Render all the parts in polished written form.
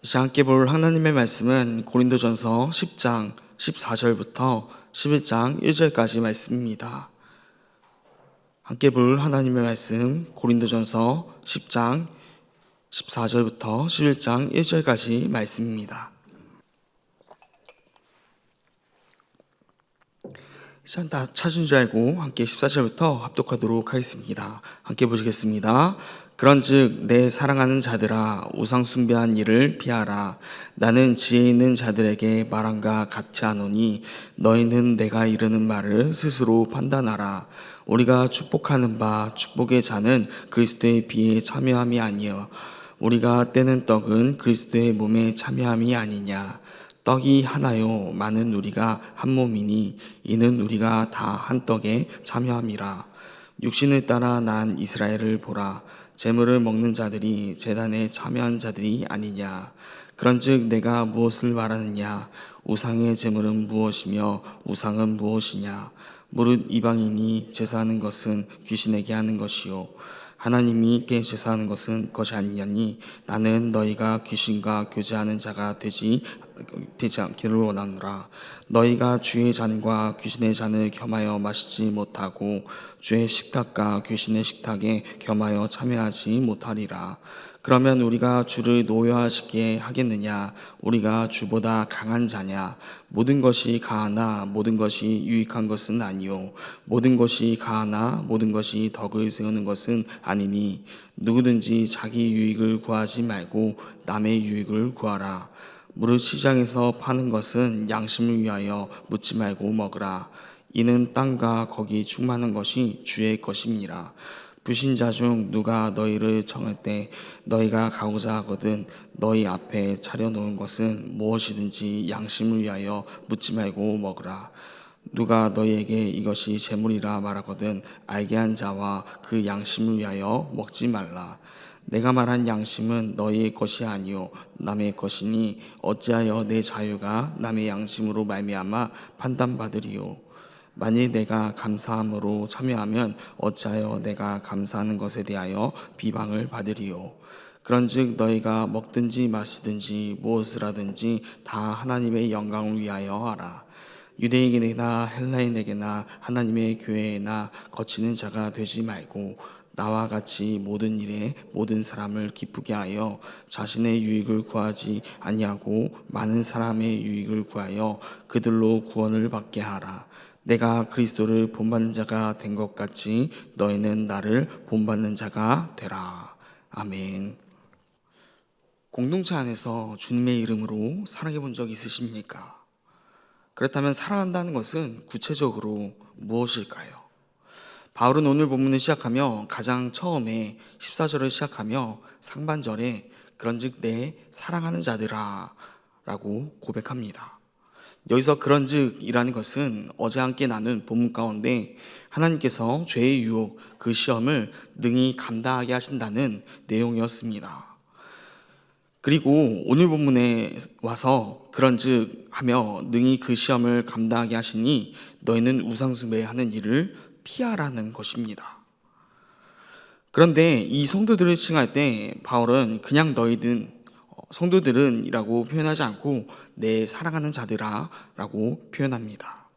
이제 함께 볼 하나님의 말씀은 고린도전서 10장 14절부터 11장 1절까지 말씀입니다. 함께 볼 하나님의 말씀 고린도전서 10장 14절부터 11장 1절까지 말씀입니다. 자, 다 찾은 줄 알고 함께 14절부터 합독하도록 하겠습니다. 함께 보시겠습니다. 그런즉 내 사랑하는 자들아 우상 숭배한 일을 피하라. 나는 지혜 있는 자들에게 말함과 같이 하노니 너희는 내가 이르는 말을 스스로 판단하라. 우리가 축복하는 바 축복의 자는 그리스도의 비에 참여함이 아니여 우리가 떼는 떡은 그리스도의 몸에 참여함이 아니냐. 떡이 하나요 많은 우리가 한 몸이니 이는 우리가 다 한 떡에 참여함이라. 육신을 따라 난 이스라엘을 보라. 제물을 먹는 자들이 제단에 참여한 자들이 아니냐. 그런즉 내가 무엇을 말하느냐. 우상의 제물은 무엇이며 우상은 무엇이냐. 무릇 이방인이 제사하는 것은 귀신에게 하는 것이요 하나님이 제사하는 것은 것이 아니냐니 나는 너희가 귀신과 교제하는 자가 되지 않기를 원하노라. 너희가 주의 잔과 귀신의 잔을 겸하여 마시지 못하고 주의 식탁과 귀신의 식탁에 겸하여 참여하지 못하리라. 그러면 우리가 주를 노여하시게 하겠느냐. 우리가 주보다 강한 자냐. 모든 것이 가하나 모든 것이 유익한 것은 아니요 모든 것이 가하나 모든 것이 덕을 세우는 것은 아니니 누구든지 자기 유익을 구하지 말고 남의 유익을 구하라. 무릇 시장에서 파는 것은 양심을 위하여 묻지 말고 먹으라. 이는 땅과 거기 충만한 것이 주의 것임니라. 불신자 중 누가 너희를 청할 때 너희가 가고자 하거든 너희 앞에 차려놓은 것은 무엇이든지 양심을 위하여 묻지 말고 먹으라. 누가 너희에게 이것이 재물이라 말하거든 알게 한 자와 그 양심을 위하여 먹지 말라. 내가 말한 양심은 너희의 것이 아니요 남의 것이니 어찌하여 내 자유가 남의 양심으로 말미암아 판단받으리요. 만일 내가 감사함으로 참여하면 어찌하여 내가 감사하는 것에 대하여 비방을 받으리요. 그런즉 너희가 먹든지 마시든지 무엇을 하든지 다 하나님의 영광을 위하여 하라. 유대인에게나 헬라인에게나 하나님의 교회에나 거치는 자가 되지 말고 나와 같이 모든 일에 모든 사람을 기쁘게 하여 자신의 유익을 구하지 아니하고 많은 사람의 유익을 구하여 그들로 구원을 받게 하라. 내가 그리스도를 본받는 자가 된 것 같이 너희는 나를 본받는 자가 되라. 아멘. 공동체 안에서 주님의 이름으로 사랑해 본 적 있으십니까? 그렇다면 사랑한다는 것은 구체적으로 무엇일까요? 바울은 오늘 본문을 시작하며 가장 처음에 14절을 시작하며 상반절에 그런즉 내 사랑하는 자들아 라고 고백합니다. 여기서 그런즉이라는 것은 어제 함께 나눈 본문 가운데 하나님께서 죄의 유혹, 그 시험을 능히 감당하게 하신다는 내용이었습니다. 그리고 오늘 본문에 와서 그런즉 하며 능히 그 시험을 감당하게 하시니 너희는 우상숭배하는 일을 피하라는 것입니다. 그런데 이 성도들을 칭할 때 바울은 그냥 너희는 성도들은 이라고 표현하지 않고 내 사랑하는 자들아 라고 표현합니다.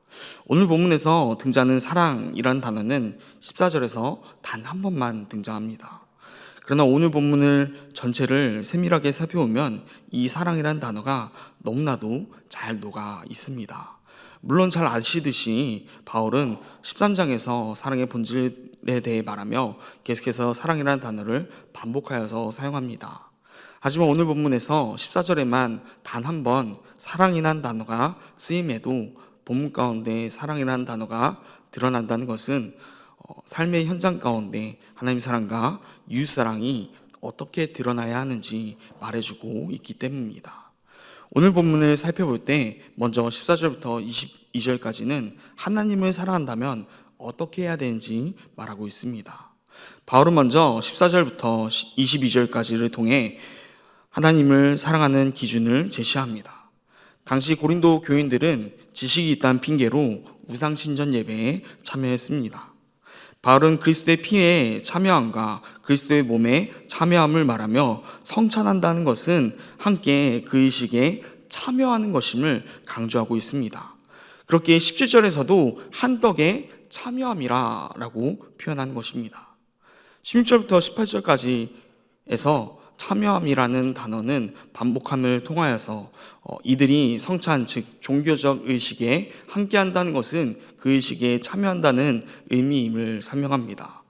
오늘 본문에서 등장하는 사랑이라는 단어는 14절에서 단 한 번만 등장합니다. 그러나 오늘 본문을 전체를 세밀하게 살펴보면 이 사랑이라는 단어가 너무나도 잘 녹아 있습니다. 물론 잘 아시듯이 바울은 13장에서 사랑의 본질에 대해 말하며 계속해서 사랑이라는 단어를 반복하여서 사용합니다. 하지만 오늘 본문에서 14절에만 단 한 번 사랑이라는 단어가 쓰임에도 본문 가운데 사랑이라는 단어가 드러난다는 것은 삶의 현장 가운데 하나님의 사랑과 이웃사랑이 어떻게 드러나야 하는지 말해주고 있기 때문입니다. 오늘 본문을 살펴볼 때 먼저 14절부터 22절까지는 하나님을 사랑한다면 어떻게 해야 되는지 말하고 있습니다. 바울은 먼저 14절부터 22절까지를 통해 하나님을 사랑하는 기준을 제시합니다. 당시 고린도 교인들은 지식이 있다는 핑계로 우상신전 예배에 참여했습니다. 바울은 그리스도의 피에 참여함과 그리스도의 몸에 참여함을 말하며 성찬한다는 것은 함께 그 의식에 참여하는 것임을 강조하고 있습니다. 그렇게 17절에서도 한 떡에 참여함이라 라고 표현한 것입니다. 16절부터 18절까지에서 참여함이라는 단어는 반복함을 통하여서 이들이 성찬, 즉 종교적 의식에 함께한다는 것은 그 의식에 참여한다는 의미임을 설명합니다.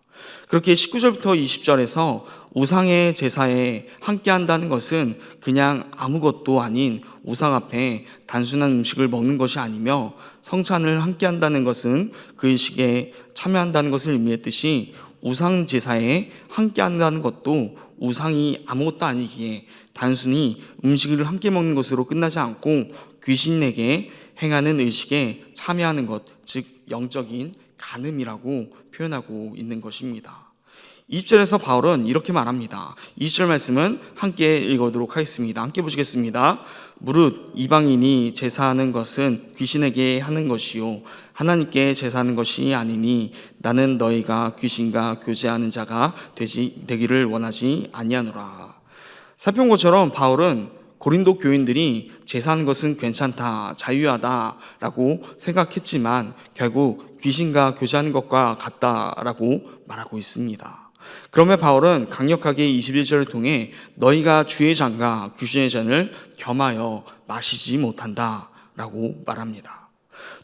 그렇게 19절부터 20절에서 우상의 제사에 함께한다는 것은 그냥 아무것도 아닌 우상 앞에 단순한 음식을 먹는 것이 아니며 성찬을 함께한다는 것은 그 의식에 참여한다는 것을 의미했듯이 우상 제사에 함께한다는 것도 우상이 아무것도 아니기에 단순히 음식을 함께 먹는 것으로 끝나지 않고 귀신에게 행하는 의식에 참여하는 것, 즉 영적인 간음이라고 표현하고 있는 것입니다. 20절에서 바울은 이렇게 말합니다. 20절 말씀은 함께 읽어보도록 하겠습니다. 함께 보시겠습니다. 무릇 이방인이 제사하는 것은 귀신에게 하는 것이요 하나님께 제사하는 것이 아니니 나는 너희가 귀신과 교제하는 자가 되기를 원하지 아니하노라. 살펴본 것처럼 바울은 고린도 교인들이 제사하는 것은 괜찮다, 자유하다라고 생각했지만 결국 귀신과 교제하는 것과 같다라고 말하고 있습니다. 그러면 바울은 강력하게 21절을 통해 너희가 주의 잔과 귀신의 잔을 겸하여 마시지 못한다라고 말합니다.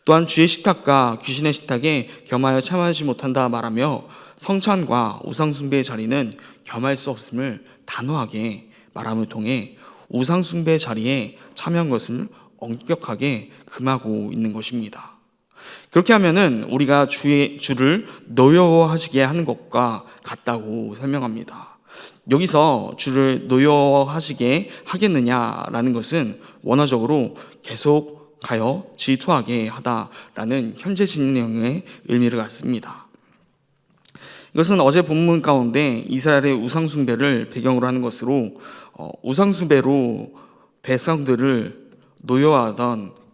또한 주의 식탁과 귀신의 식탁에 겸하여 참여하지 못한다 말하며 성찬과 우상숭배의 자리는 겸할 수 없음을 단호하게 말함을 통해 우상숭배의 자리에 참여한 것을 엄격하게 금하고 있는 것입니다. 그렇게 하면은 우리가 주를 노여워하시게 하는 것과 같다고 설명합니다. 여기서 주를 노여워하시게 하겠느냐라는 것은 원어적으로 계속하여 질투하게 하다라는 현재 진행형의 의미를 갖습니다. 이것은 어제 본문 가운데 이스라엘의 우상숭배를 배경으로 하는 것으로 우상숭배로 백성들을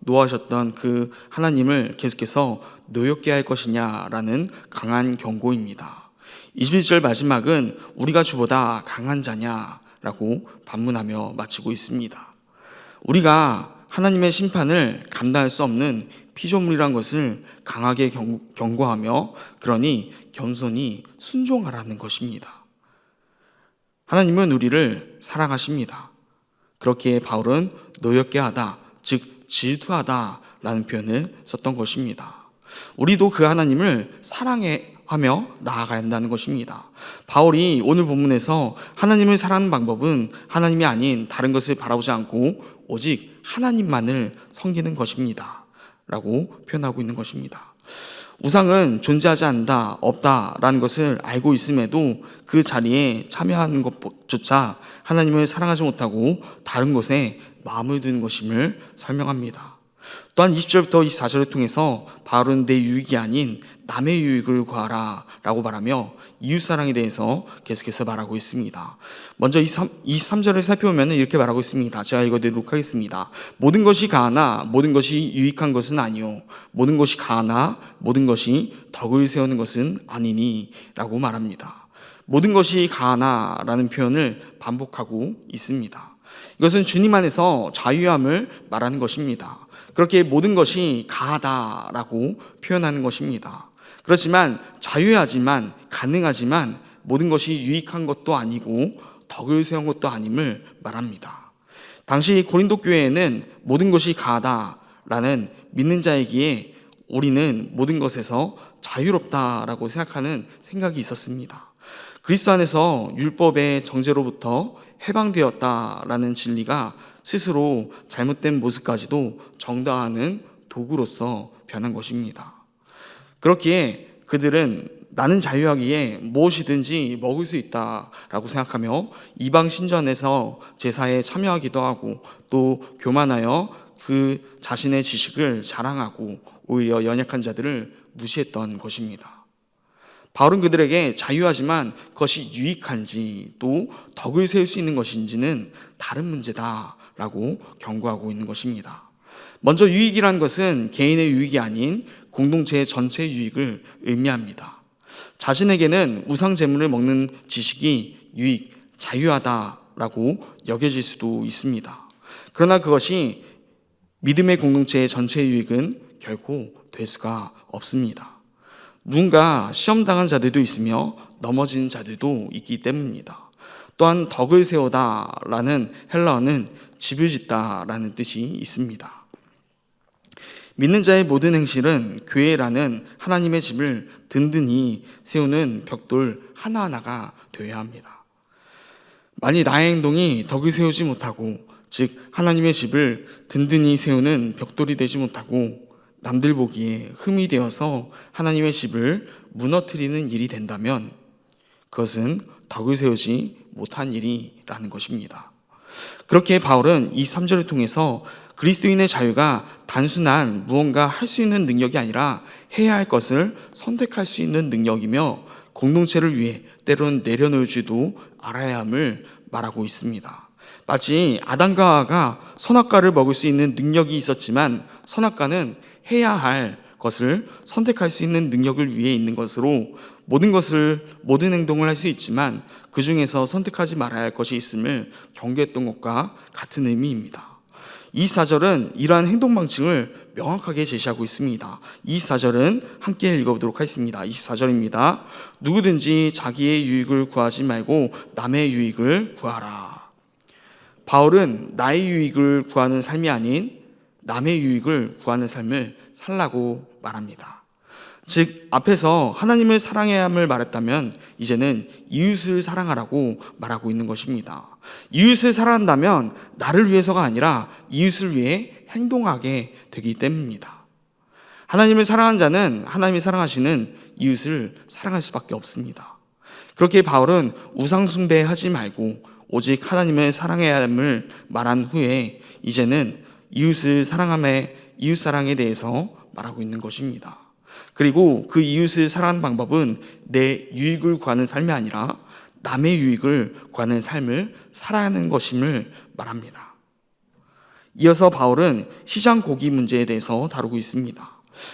노하셨던 그 하나님을 계속해서 노엽게 할 것이냐라는 강한 경고입니다. 21절 마지막은 우리가 주보다 강한 자냐라고 반문하며 마치고 있습니다. 우리가 하나님의 심판을 감당할 수 없는 피조물이란 것을 강하게 경고하며 그러니 겸손히 순종하라는 것입니다. 하나님은 우리를 사랑하십니다. 그렇기에 바울은 노엽게 하다, 즉 질투하다라는 표현을 썼던 것입니다. 우리도 그 하나님을 사랑하며 나아가야 한다는 것입니다. 바울이 오늘 본문에서 하나님을 사랑하는 방법은 하나님이 아닌 다른 것을 바라보지 않고 오직 하나님만을 섬기는 것입니다 라고 표현하고 있는 것입니다. 우상은 존재하지 않는다, 없다라는 것을 알고 있음에도 그 자리에 참여하는 것조차 하나님을 사랑하지 못하고 다른 것에 마음을 두는 것임을 설명합니다. 또한 20절부터 24절을 통해서 바울은 내 유익이 아닌 남의 유익을 구하라 라고 말하며 이웃사랑에 대해서 계속해서 말하고 있습니다. 먼저 23절을 살펴보면 이렇게 말하고 있습니다. 제가 읽어드리도록 하겠습니다. 모든 것이 가하나 모든 것이 유익한 것은 아니요 모든 것이 가하나 모든 것이 덕을 세우는 것은 아니니 라고 말합니다. 모든 것이 가하나 라는 표현을 반복하고 있습니다. 이것은 주님 안에서 자유함을 말하는 것입니다. 그렇게 모든 것이 가하다라고 표현하는 것입니다. 그렇지만 자유하지만 가능하지만 모든 것이 유익한 것도 아니고 덕을 세운 것도 아님을 말합니다. 당시 고린도 교회에는 모든 것이 가하다라는 믿는 자이기에 우리는 모든 것에서 자유롭다라고 생각하는 생각이 있었습니다. 그리스도 안에서 율법의 정죄로부터 해방되었다라는 진리가 스스로 잘못된 모습까지도 정당화하는 도구로서 변한 것입니다. 그렇기에 그들은 나는 자유하기에 무엇이든지 먹을 수 있다라고 생각하며 이방 신전에서 제사에 참여하기도 하고 또 교만하여 그 자신의 지식을 자랑하고 오히려 연약한 자들을 무시했던 것입니다. 바울은 그들에게 자유하지만 그것이 유익한지 또 덕을 세울 수 있는 것인지는 다른 문제다라고 경고하고 있는 것입니다. 먼저 유익이라는 것은 개인의 유익이 아닌 공동체 전체의 유익을 의미합니다. 자신에게는 우상 제물을 먹는 지식이 유익, 자유하다라고 여겨질 수도 있습니다. 그러나 그것이 믿음의 공동체의 전체 유익은 결코 될 수가 없습니다. 누군가 시험당한 자들도 있으며 넘어진 자들도 있기 때문입니다. 또한 덕을 세우다라는 헬라어는 집을 짓다라는 뜻이 있습니다. 믿는 자의 모든 행실은 교회라는 하나님의 집을 든든히 세우는 벽돌 하나하나가 되어야 합니다. 만일 나의 행동이 덕을 세우지 못하고, 즉 하나님의 집을 든든히 세우는 벽돌이 되지 못하고 남들 보기에 흠이 되어서 하나님의 집을 무너뜨리는 일이 된다면 그것은 덕을 세우지 못한 일이라는 것입니다. 그렇게 바울은 이 3절을 통해서 그리스도인의 자유가 단순한 무언가 할 수 있는 능력이 아니라 해야 할 것을 선택할 수 있는 능력이며 공동체를 위해 때로는 내려놓을 줄도 알아야 함을 말하고 있습니다. 마치 아담과 하와가 선악과를 먹을 수 있는 능력이 있었지만 선악과는 해야 할 것을 선택할 수 있는 능력을 위해 있는 것으로 모든 행동을 할 수 있지만 그 중에서 선택하지 말아야 할 것이 있음을 경계했던 것과 같은 의미입니다. 24절은 이러한 행동 방식을 명확하게 제시하고 있습니다. 24절은 함께 읽어보도록 하겠습니다. 24절입니다. 누구든지 자기의 유익을 구하지 말고 남의 유익을 구하라. 바울은 나의 유익을 구하는 삶이 아닌 남의 유익을 구하는 삶을 살라고 말합니다. 즉 앞에서 하나님을 사랑해야 함을 말했다면 이제는 이웃을 사랑하라고 말하고 있는 것입니다. 이웃을 사랑한다면 나를 위해서가 아니라 이웃을 위해 행동하게 되기 때문입니다. 하나님을 사랑한 자는 하나님이 사랑하시는 이웃을 사랑할 수밖에 없습니다. 그렇게 바울은 우상 숭배하지 말고 오직 하나님을 사랑해야 함을 말한 후에 이제는 이웃을 사랑함의 이웃 사랑에 대해서 말하고 있는 것입니다. 그리고 그 이웃을 사랑하는 방법은 내 유익을 구하는 삶이 아니라 남의 유익을 구하는 삶을 살아가는 것임을 말합니다. 이어서 바울은 시장 고기 문제에 대해서 다루고 있습니다.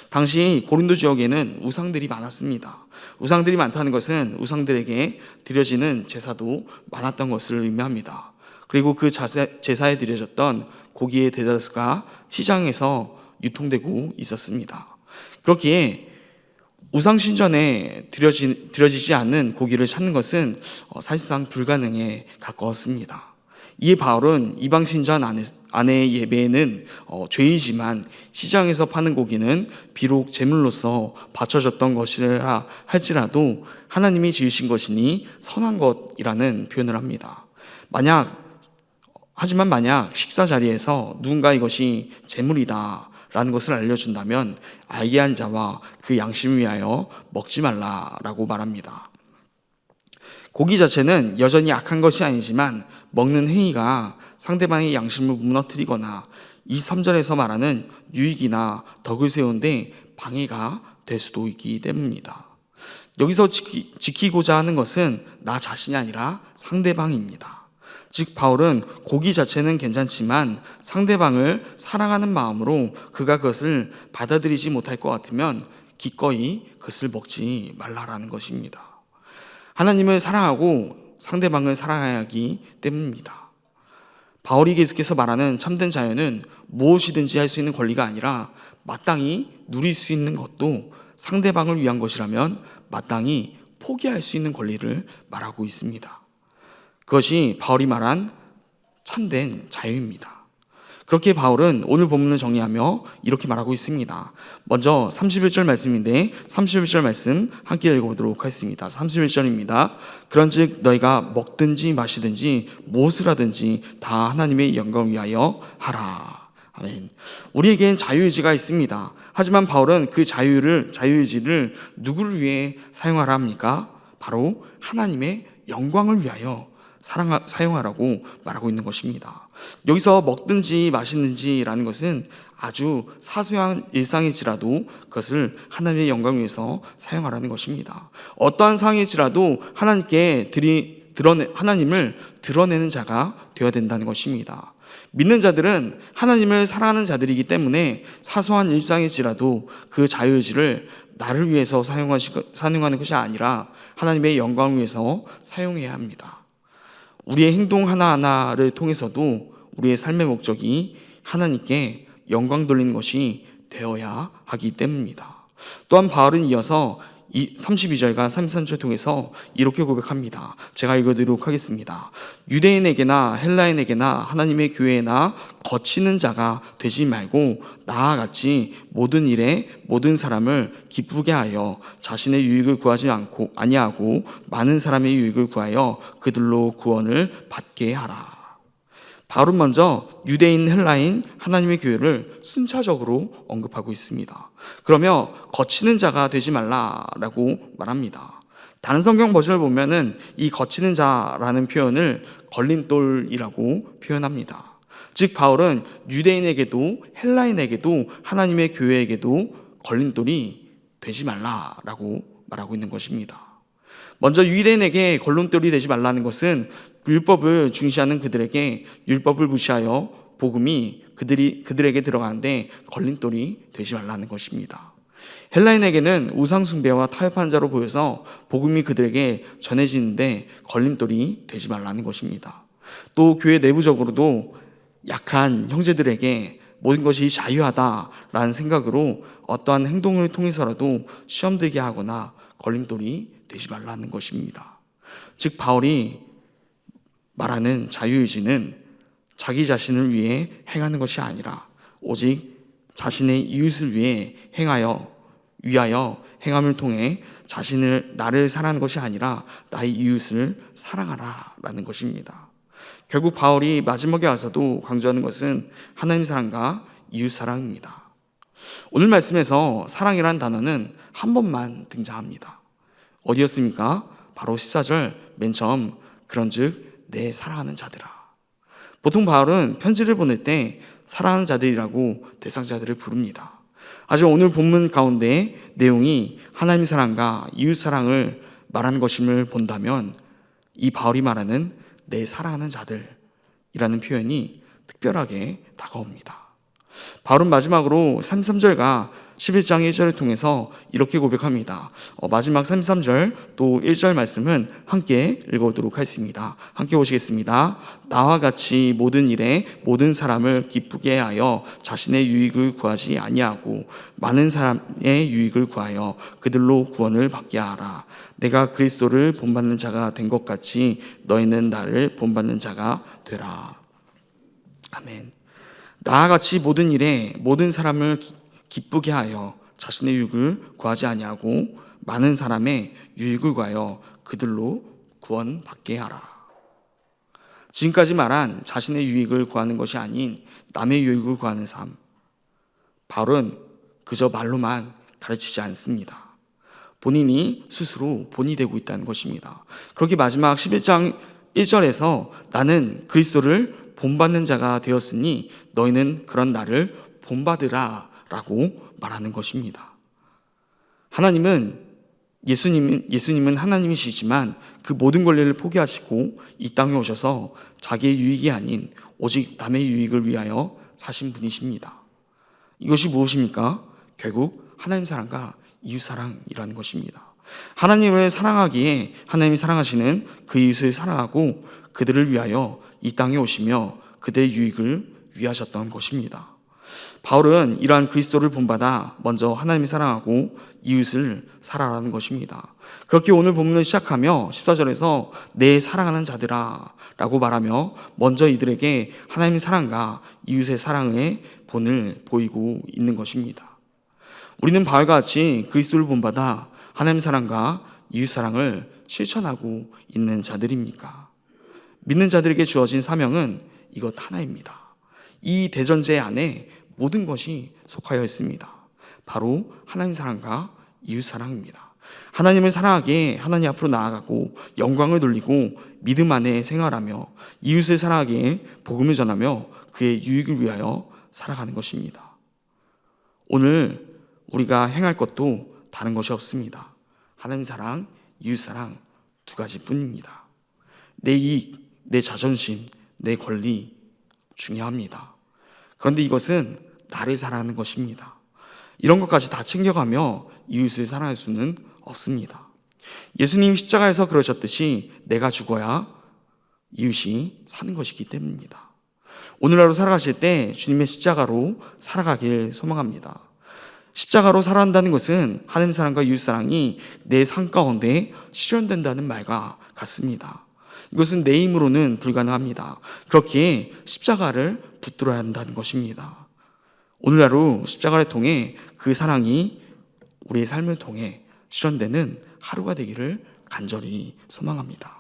당시 고린도 지역에는 우상들이 많았습니다. 우상들이 많다는 것은 우상들에게 드려지는 제사도 많았던 것을 의미합니다. 그리고 그 제사에 드려졌던 고기의 대다수가 시장에서 유통되고 있었습니다. 그렇기에 우상신전에 드려지지 않는 고기를 찾는 것은 사실상 불가능에 가까웠습니다. 이에 바울은 이방신전 안의 예배는 죄이지만 시장에서 파는 고기는 비록 제물로서 바쳐졌던 것이라 할지라도 하나님이 지으신 것이니 선한 것이라는 표현을 합니다. 하지만 만약 식사 자리에서 누군가 이것이 제물이다 라는 것을 알려준다면 알게 한 자와 그 양심을 위하여 먹지 말라라고 말합니다. 고기 자체는 여전히 악한 것이 아니지만 먹는 행위가 상대방의 양심을 무너뜨리거나 23절에서 말하는 유익이나 덕을 세우는데 방해가 될 수도 있기 때문입니다. 여기서 지키고자 하는 것은 나 자신이 아니라 상대방입니다. 즉 바울은 고기 자체는 괜찮지만 상대방을 사랑하는 마음으로 그가 그것을 받아들이지 못할 것 같으면 기꺼이 그것을 먹지 말라라는 것입니다. 하나님을 사랑하고 상대방을 사랑해야 하기 때문입니다. 바울이 계속해서 말하는 참된 자유는 무엇이든지 할 수 있는 권리가 아니라 마땅히 누릴 수 있는 것도 상대방을 위한 것이라면 마땅히 포기할 수 있는 권리를 말하고 있습니다. 그것이 바울이 말한 참된 자유입니다. 그렇게 바울은 오늘 본문을 정리하며 이렇게 말하고 있습니다. 먼저 31절 말씀인데 31절 말씀 함께 읽어보도록 하겠습니다. 31절입니다. 그런즉 너희가 먹든지 마시든지 무엇을 하든지 다 하나님의 영광을 위하여 하라. 아멘. 우리에겐 자유의지가 있습니다. 하지만 바울은 그 자유의지를 누구를 위해 사용하라 합니까? 바로 하나님의 영광을 위하여 사용하라고 말하고 있는 것입니다. 여기서 먹든지 마시든지라는 것은 아주 사소한 일상일지라도 그것을 하나님의 영광을 위해서 사용하라는 것입니다. 어떠한 상황일지라도 하나님을 드러내는 자가 되어야 된다는 것입니다. 믿는 자들은 하나님을 사랑하는 자들이기 때문에 사소한 일상일지라도 그 자유의지를 나를 위해서 사용하는 것이 아니라 하나님의 영광을 위해서 사용해야 합니다. 우리의 행동 하나하나를 통해서도 우리의 삶의 목적이 하나님께 영광 돌리는 것이 되어야 하기 때문입니다. 또한 바울은 이어서 32절과 33절 통해서 이렇게 고백합니다. 제가 읽어드리도록 하겠습니다. 유대인에게나 헬라인에게나 하나님의 교회나 거치는 자가 되지 말고 나와 같이 모든 일에 모든 사람을 기쁘게 하여 자신의 유익을 구하지 아니하고 많은 사람의 유익을 구하여 그들로 구원을 받게 하라. 바울은 먼저 유대인, 헬라인, 하나님의 교회를 순차적으로 언급하고 있습니다. 그러며 거치는 자가 되지 말라라고 말합니다. 다른 성경 버전을 보면은 이 거치는 자라는 표현을 걸림돌이라고 표현합니다. 즉 바울은 유대인에게도 헬라인에게도 하나님의 교회에게도 걸림돌이 되지 말라라고 말하고 있는 것입니다. 먼저 유대인에게 걸림돌이 되지 말라는 것은 율법을 중시하는 그들에게 율법을 무시하여 복음이 그들에게 들어가는데 걸림돌이 되지 말라는 것입니다. 헬라인에게는 우상 숭배와 타협한 자로 보여서 복음이 그들에게 전해지는데 걸림돌이 되지 말라는 것입니다. 또 교회 내부적으로도 약한 형제들에게 모든 것이 자유하다라는 생각으로 어떠한 행동을 통해서라도 시험 들게 하거나 걸림돌이 되지 말라는 것입니다. 즉 바울이 말하는 자유의지는 자기 자신을 위해 행하는 것이 아니라 오직 자신의 이웃을 위해 위하여 행함을 통해 나를 사랑하는 것이 아니라 나의 이웃을 사랑하라라는 것입니다. 결국 바울이 마지막에 와서도 강조하는 것은 하나님 사랑과 이웃 사랑입니다. 오늘 말씀에서 사랑이라는 단어는 한 번만 등장합니다. 어디였습니까? 바로 14절 맨 처음 그런즉 내 사랑하는 자들아. 보통 바울은 편지를 보낼 때 사랑하는 자들이라고 대상자들을 부릅니다. 아주 오늘 본문 가운데 내용이 하나님 사랑과 이웃 사랑을 말하는 것임을 본다면 이 바울이 말하는 내 사랑하는 자들이라는 표현이 특별하게 다가옵니다. 바울은 마지막으로 33절과 11장 1절을 통해서 이렇게 고백합니다. 마지막 33절 또 1절 말씀은 함께 읽어보도록 하겠습니다. 함께 보시겠습니다. 나와 같이 모든 일에 모든 사람을 기쁘게 하여 자신의 유익을 구하지 아니하고 많은 사람의 유익을 구하여 그들로 구원을 받게 하라. 내가 그리스도를 본받는 자가 된 것 같이 너희는 나를 본받는 자가 되라. 아멘. 나와 같이 모든 일에 모든 사람을 기쁘게 하여 자신의 유익을 구하지 아니하고 많은 사람의 유익을 구하여 그들로 구원받게 하라. 지금까지 말한 자신의 유익을 구하는 것이 아닌 남의 유익을 구하는 삶, 바울은 그저 말로만 가르치지 않습니다. 본인이 스스로 본이 되고 있다는 것입니다. 그렇게 마지막 11장 1절에서 나는 그리스도를 본받는 자가 되었으니 너희는 그런 나를 본받으라 라고 말하는 것입니다. 예수님은 하나님이시지만 그 모든 권리를 포기하시고 이 땅에 오셔서 자기의 유익이 아닌 오직 남의 유익을 위하여 사신 분이십니다. 이것이 무엇입니까? 결국 하나님 사랑과 이웃 사랑이라는 것입니다. 하나님을 사랑하기에 하나님이 사랑하시는 그 이웃을 사랑하고 그들을 위하여 이 땅에 오시며 그들의 유익을 위하셨던 것입니다. 바울은 이러한 그리스도를 본받아 먼저 하나님을 사랑하고 이웃을 사랑하라는 것입니다. 그렇게 오늘 본문을 시작하며 14절에서 내 사랑하는 자들아 라고 말하며 먼저 이들에게 하나님의 사랑과 이웃의 사랑의 본을 보이고 있는 것입니다. 우리는 바울과 같이 그리스도를 본받아 하나님의 사랑과 이웃 사랑을 실천하고 있는 자들입니까? 믿는 자들에게 주어진 사명은 이것 하나입니다. 이 대전제 안에 모든 것이 속하여 있습니다. 바로 하나님 사랑과 이웃 사랑입니다. 하나님을 사랑하기에 하나님 앞으로 나아가고 영광을 돌리고 믿음 안에 생활하며 이웃을 사랑하기에 복음을 전하며 그의 유익을 위하여 살아가는 것입니다. 오늘 우리가 행할 것도 다른 것이 없습니다. 하나님 사랑, 이웃 사랑 두 가지뿐입니다. 내 이익, 내 자존심, 내 권리 중요합니다. 그런데 이것은 나를 사랑하는 것입니다. 이런 것까지 다 챙겨가며 이웃을 사랑할 수는 없습니다. 예수님 십자가에서 그러셨듯이 내가 죽어야 이웃이 사는 것이기 때문입니다. 오늘 하루 살아가실 때 주님의 십자가로 살아가길 소망합니다. 십자가로 살아간다는 것은 하나님 사랑과 이웃 사랑이 내 삶 가운데 실현된다는 말과 같습니다. 이것은 내 힘으로는 불가능합니다. 그렇기에 십자가를 붙들어야 한다는 것입니다. 오늘 하루 십자가를 통해 그 사랑이 우리의 삶을 통해 실현되는 하루가 되기를 간절히 소망합니다.